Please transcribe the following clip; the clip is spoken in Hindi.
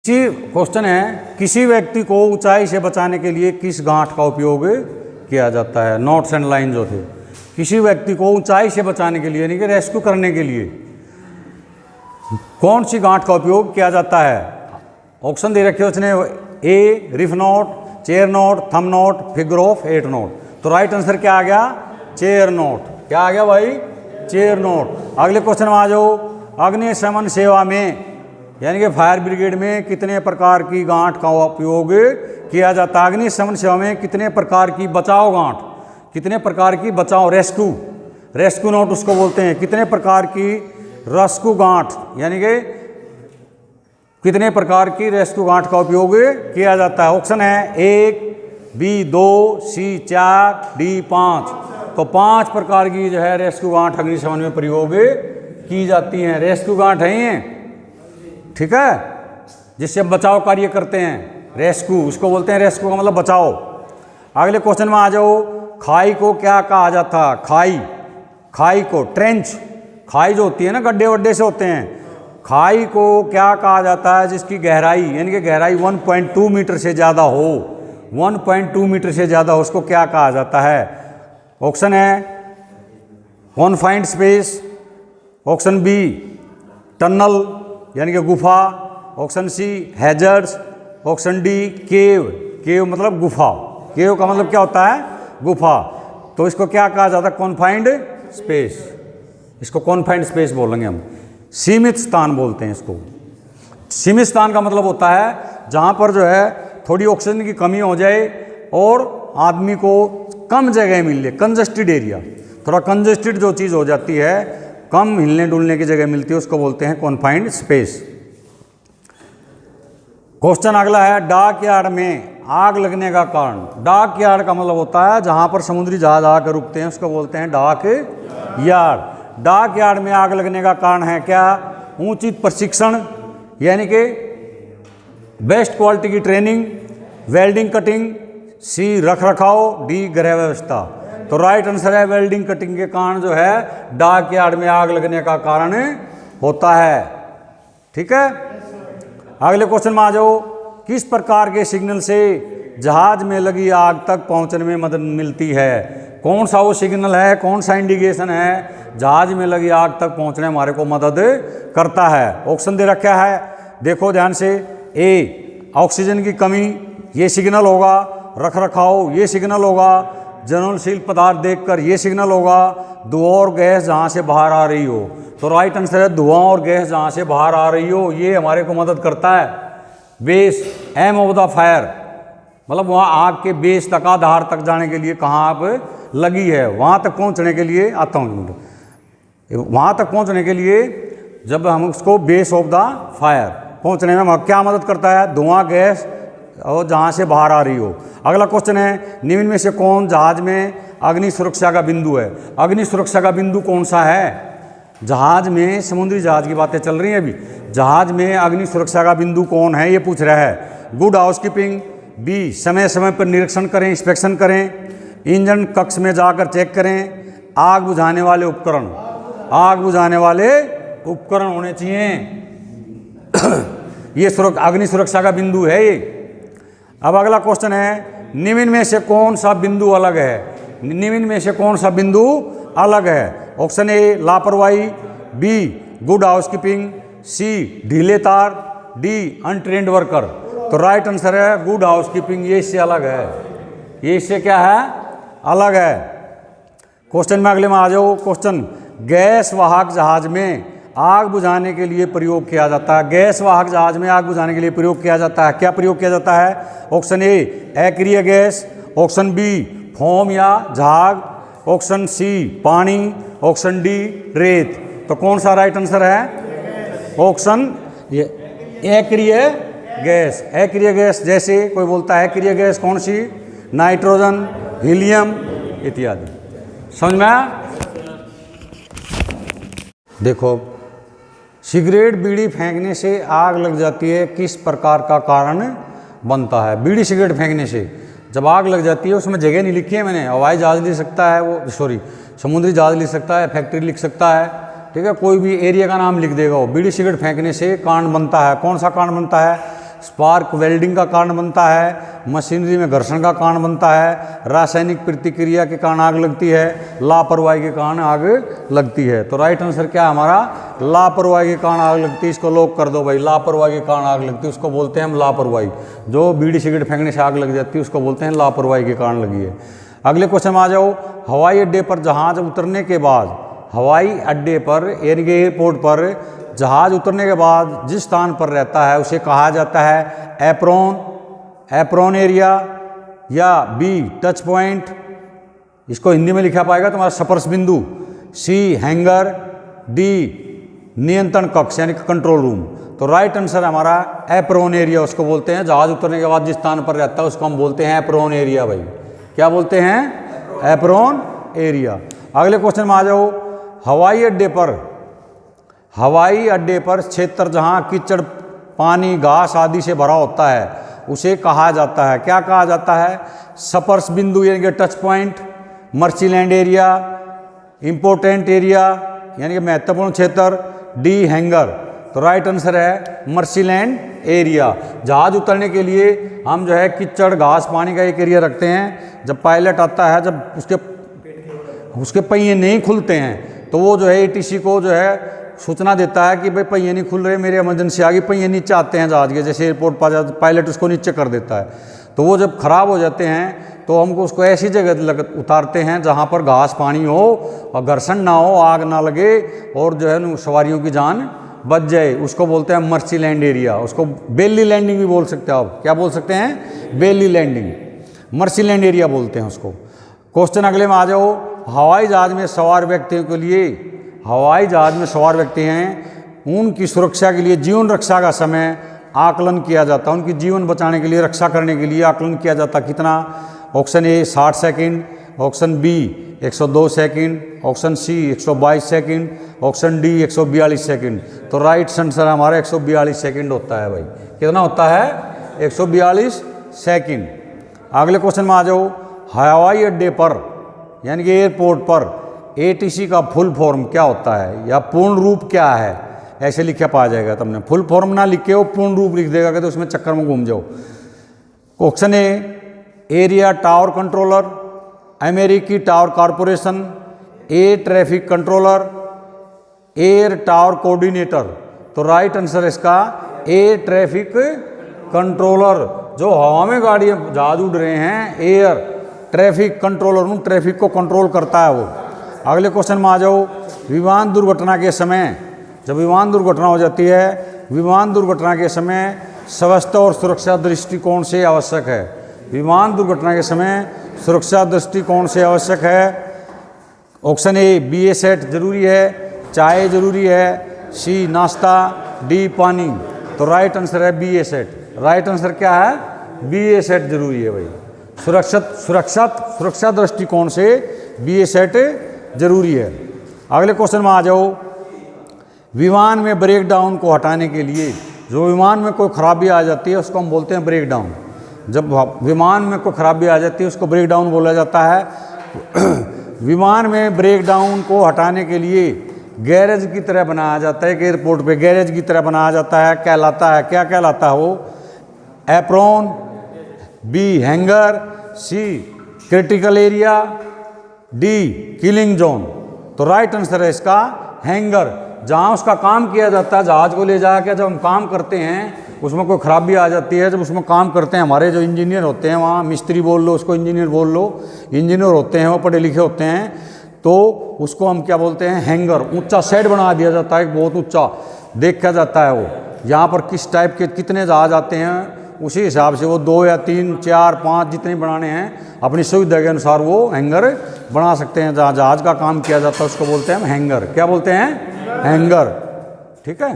क्वेश्चन है, किसी व्यक्ति को ऊंचाई से बचाने के लिए किस गांठ का उपयोग किया जाता है। नोट्स एंड लाइन जो थे, किसी व्यक्ति को ऊंचाई से बचाने के लिए यानी कि रेस्क्यू करने के लिए कौन सी गांठ का उपयोग किया जाता है। ऑप्शन दे रखे उसने, A reef knot, chair knot, thumb knot, figure of 8 knot. तो राइट आंसर क्या आ गया, चेयर नोट। क्या आ गया भाई, चेयर नोट। अगले क्वेश्चन में आ जाओ, अग्निशमन सेवा में यानी कि फायर ब्रिगेड में कितने प्रकार की गांठ का उपयोग किया जाता है। अग्निशमन सेवा में कितने प्रकार की बचाव गांठ, कितने प्रकार की बचाव रेस्क्यू नोट उसको बोलते हैं। कितने प्रकार की रेस्क्यू गांठ यानी कि कितने प्रकार की रेस्क्यू गांठ का उपयोग किया जाता है। ऑप्शन है 1, बी 2, सी 4, डी 5। तो 5 प्रकार की जो है रेस्क्यू गांठ अग्निशमन में प्रयोग की जाती हैं। रेस्क्यू गांठ है ये, ठीक है, जिससे हम बचाव कार्य करते हैं। रेस्क्यू उसको बोलते हैं, रेस्क्यू का मतलब बचाओ। अगले क्वेश्चन में आ जाओ, खाई को क्या कहा जाता। खाई को ट्रेंच, खाई जो होती है ना गड्ढे वड्ढे से होते हैं, खाई को क्या कहा जाता है जिसकी गहराई यानी कि गहराई 1.2 मीटर से ज़्यादा हो। 1.2 मीटर से ज़्यादा उसको क्या कहा जाता है। ऑप्शन है confined space, option B tunnel यानी कि गुफा, option C hazards, option D cave मतलब गुफा। केव का मतलब क्या होता है, गुफा। तो इसको क्या कहा जाता है, कॉन्फाइंड स्पेस। इसको कॉन्फाइंड स्पेस बोलेंगे हम, सीमित स्थान बोलते हैं इसको। सीमित स्थान का मतलब होता है जहाँ पर जो है थोड़ी ऑक्सीजन की कमी हो जाए और आदमी को कम जगह मिल जाए। कंजस्टेड एरिया, थोड़ा कंजस्टेड जो चीज़ हो जाती है, कम हिलने डुलने की जगह मिलती है, उसको बोलते हैं कॉन्फाइंड स्पेस। क्वेश्चन अगला है, डाक यार्ड में आग लगने का कारण। डाक यार्ड का मतलब होता है जहां पर समुद्री जहाज आकर रुकते हैं, उसको बोलते हैं डाक यार्ड। डाक यार्ड में आग लगने का कारण है क्या, उचित प्रशिक्षण यानी कि बेस्ट क्वालिटी की ट्रेनिंग, वेल्डिंग कटिंग, सी रख रखाव, डी गृह व्यवस्था। तो राइट आंसर है वेल्डिंग कटिंग के कारण जो है डाक यार्ड में आग लगने का कारण होता है। ठीक है, अगले क्वेश्चन में आ जाओ, किस प्रकार के सिग्नल से जहाज में लगी आग तक पहुंचने में मदद मिलती है। कौन सा वो सिग्नल है, कौन सा इंडिकेशन है जहाज में लगी आग तक पहुंचने में हमारे को मदद करता है। ऑप्शन दे रखा है, देखो ध्यान से। ए ऑक्सीजन की कमी, ये सिग्नल होगा। रख रखाव, ये सिग्नल होगा। ज्वलनशील पदार्थ देखकर, ये सिग्नल होगा। धुआं और गैस जहाँ से बाहर आ रही हो। तो राइट आंसर है धुआं और गैस जहाँ से बाहर आ रही हो, ये हमारे को मदद करता है। Base aim of the fire मतलब वहाँ आग के बेस तक, आधार तक जाने के लिए कहाँ आप लगी है, वहाँ तक पहुँचने के लिए आता हूँ। वहाँ तक पहुँचने के लिए जब हम उसको बेस ऑफ द फायर पहुँचने में क्या मदद करता है, धुआं गैस और जहाँ से बाहर आ रही हो। अगला क्वेश्चन है, निम्न में से कौन जहाज में अग्नि सुरक्षा का बिंदु है। अग्नि सुरक्षा का बिंदु कौन सा है। जहाज में, समुद्री जहाज की बातें चल रही हैं अभी, जहाज में अग्नि सुरक्षा का बिंदु कौन है ये पूछ रहा है। गुड हाउसकीपिंग, बी समय समय पर निरीक्षण करें, इंस्पेक्शन करें, इंजन कक्ष में जाकर चेक करें, आग बुझाने वाले उपकरण। आग बुझाने वाले उपकरण होने चाहिए। ये अग्नि सुरक्षा का बिंदु है ये। अब अगला क्वेश्चन है, निम्न में से कौन सा बिंदु अलग है। निम्न में से कौन सा बिंदु अलग है। ऑप्शन ए लापरवाही, बी गुड हाउसकीपिंग, सी ढीले तार, डी अनट्रेंड वर्कर। तो राइट आंसर है गुड हाउसकीपिंग, ये इससे अलग है। ये इससे क्या है, अलग है। क्वेश्चन में अगले में आ जाओ। क्वेश्चन, गैस वाहक जहाज में आग बुझाने के लिए प्रयोग किया जाता है। गैस वाहक जहाज में आग बुझाने के लिए प्रयोग किया जाता है। क्या प्रयोग किया जाता है। ऑप्शन ए अक्रिय गैस, ऑप्शन बी फोम या झाग, ऑप्शन सी पानी, ऑप्शन डी रेत। तो कौन सा राइट आंसर है, ऑप्शन ये अक्रिय गैस। अक्रिय गैस जैसे कोई बोलता है अक्रिय गैस कौन सी, नाइट्रोजन, हीलियम इत्यादि। समझ में। देखो, सिगरेट बीड़ी फेंकने से आग लग जाती है, किस प्रकार का कारण बनता है। बीड़ी सिगरेट फेंकने से जब आग लग जाती है, उसमें जगह नहीं लिखी है मैंने, हवाई जहाज लिख सकता है वो, समुद्री जहाज लिख सकता है, फैक्ट्री लिख सकता है, ठीक है, कोई भी एरिया का नाम लिख देगा वो। बीड़ी सिगरेट फेंकने से कांड बनता है। कौन सा कांड बनता है, स्पार्क वेल्डिंग का कारण बनता है, मशीनरी में घर्षण का कारण बनता है, रासायनिक प्रतिक्रिया के कारण आग लगती है, लापरवाही के कारण आग लगती है। तो राइट आंसर क्या है हमारा, लापरवाही के कारण आग लगती है। इसको लॉक कर दो भाई, लापरवाही के कारण आग लगती है उसको बोलते हैं हम लापरवाही। जो बीड़ी सिगरेट फेंकने से आग लग जाती है उसको बोलते हैं लापरवाही के कारण लगी है। अगले क्वेश्चन में आ जाओ, हवाई अड्डे पर जहाज उतरने के बाद, हवाई अड्डे पर यानी कि एयरपोर्ट पर जहाज उतरने के बाद जिस स्थान पर रहता है उसे कहा जाता है एप्रोन, एप्रोन एरिया, या बी टच पॉइंट, इसको हिंदी में लिखा पाएगा तुम्हारा स्पर्श बिंदु, सी हैंगर, डी नियंत्रण कक्ष यानी कि कंट्रोल रूम। तो राइट आंसर हमारा एप्रोन एरिया उसको बोलते हैं, जहाज उतरने के बाद जिस स्थान पर रहता है उसको हम बोलते हैं एप्रोन एरिया। भाई क्या बोलते हैं, एप्रोन एरिया। अगले क्वेश्चन में आ जाओ, हवाई अड्डे पर क्षेत्र जहां कीचड़, पानी, घास आदि से भरा होता है उसे कहा जाता है, क्या कहा जाता है, स्पर्श बिंदु यानी कि touch point, marshland area, important area यानी कि महत्वपूर्ण क्षेत्र, डी हैंगर। तो राइट आंसर है मर्सीलैंड एरिया। जहाज उतरने के लिए हम जो है कीचड़, घास, पानी का एक एरिया रखते हैं। जब पायलट आता है, जब उसके पहिए नहीं खुलते हैं तो वो जो है एटीसी को जो है सूचना देता है कि भाई पहिए नहीं खुल रहे, मेरी इमरजेंसी आ गई, पहिए नीचे आते हैं जहाज के, जैसे एयरपोर्ट पर पायलट उसको नीचे कर देता है। तो वो जब खराब हो जाते हैं तो हमको उसको ऐसी जगह उतारते हैं जहाँ पर घास पानी हो और घर्षण ना हो, आग ना लगे और जो है सवारियों की जान बच जाए, उसको बोलते हैं मर्सीलैंड एरिया। उसको बेली लैंडिंग भी बोल सकते हैं आप, क्या बोल सकते हैं, बेली लैंडिंग, मर्सीलैंड एरिया बोलते हैं उसको। क्वेश्चन अगले में आ जाओ, हवाई जहाज में सवार व्यक्तियों के लिए, हवाई जहाज में सवार व्यक्ति हैं उनकी सुरक्षा के लिए जीवन रक्षा का समय आकलन किया जाता है, उनकी जीवन बचाने के लिए, रक्षा करने के लिए आकलन किया जाता है कितना, option A 60 second, option B 102 second, option C 122 second, option D 142 second. तो राइट आंसर हमारा 142 सेकंड होता है। भाई कितना होता है, 142 सेकंड। अगले क्वेश्चन में आ जाओ, हवाई अड्डे पर यानी कि एयरपोर्ट पर एटीसी का फुल फॉर्म क्या होता है या पूर्ण रूप क्या है, ऐसे लिखा पाया जाएगा। तुमने फुल फॉर्म ना लिखे हो, पूर्ण रूप लिख देगा तो उसमें चक्कर में घूम जाओ। Option A area tower controller, अमेरिकी tower corporation, A traffic controller, air tower coordinator. तो राइट आंसर इसका ए ट्रैफिक कंट्रोलर। जो हवा में गाड़ियाँ जहाज उड़ रहे हैं, एयर ट्रैफिक कंट्रोलर, उन ट्रैफिक को कंट्रोल करता है वो। अगले क्वेश्चन में आ जाओ, विमान दुर्घटना के समय, जब विमान दुर्घटना हो जाती है, विमान दुर्घटना के समय स्वास्थ्य और सुरक्षा दृष्टिकोण से आवश्यक है, विमान दुर्घटना के समय सुरक्षा दृष्टिकोण से आवश्यक है। ऑप्शन ए BA सेट जरूरी है, चाय जरूरी है, सी नाश्ता, डी पानी। तो राइट आंसर है BA सेट। राइट आंसर क्या है, BA सेट जरूरी है। भाई सुरक्षा दृष्टिकोण से BA सेट जरूरी है। अगले क्वेश्चन में आ जाओ, विमान में ब्रेक डाउन को हटाने के लिए, जो विमान में कोई खराबी आ जाती है उसको हम बोलते हैं ब्रेक डाउन। जब विमान में कोई खराबी आ जाती है उसको ब्रेक डाउन बोला जाता है। विमान में ब्रेक डाउन को हटाने के लिए गैरेज की तरह बनाया जाता है, एक एयरपोर्ट पे गैरेज की तरह बनाया जाता है, कहलाता है, क्या कहलाता है वो, apron, B hangar, C critical area, D killing zone. तो राइट आंसर है इसका हैंगर। जहाँ उसका काम किया जाता है, जहाज को ले जाकर जब हम काम करते हैं उसमें कोई खराबी आ जाती है, जब उसमें काम करते हैं हमारे जो इंजीनियर होते हैं, वहाँ मिस्त्री बोल लो, उसको इंजीनियर बोल लो, इंजीनियर होते हैं वो पढ़े लिखे होते हैं, तो उसको हम क्या बोलते हैं, हैंगर। ऊंचा शेड बना दिया जाता है, बहुत ऊंचा देखा जाता है वो, यहाँ पर किस टाइप के कितने जहाज आते हैं उसी हिसाब से वो 2 या 3, 4, 5 जितने बनाने हैं अपनी सुविधा के अनुसार वो हैंगर बना सकते हैं। जहाँ जहाज का काम किया जाता है उसको बोलते हैं हम हैंगर। क्या बोलते हैं, हैंगर। ठीक है।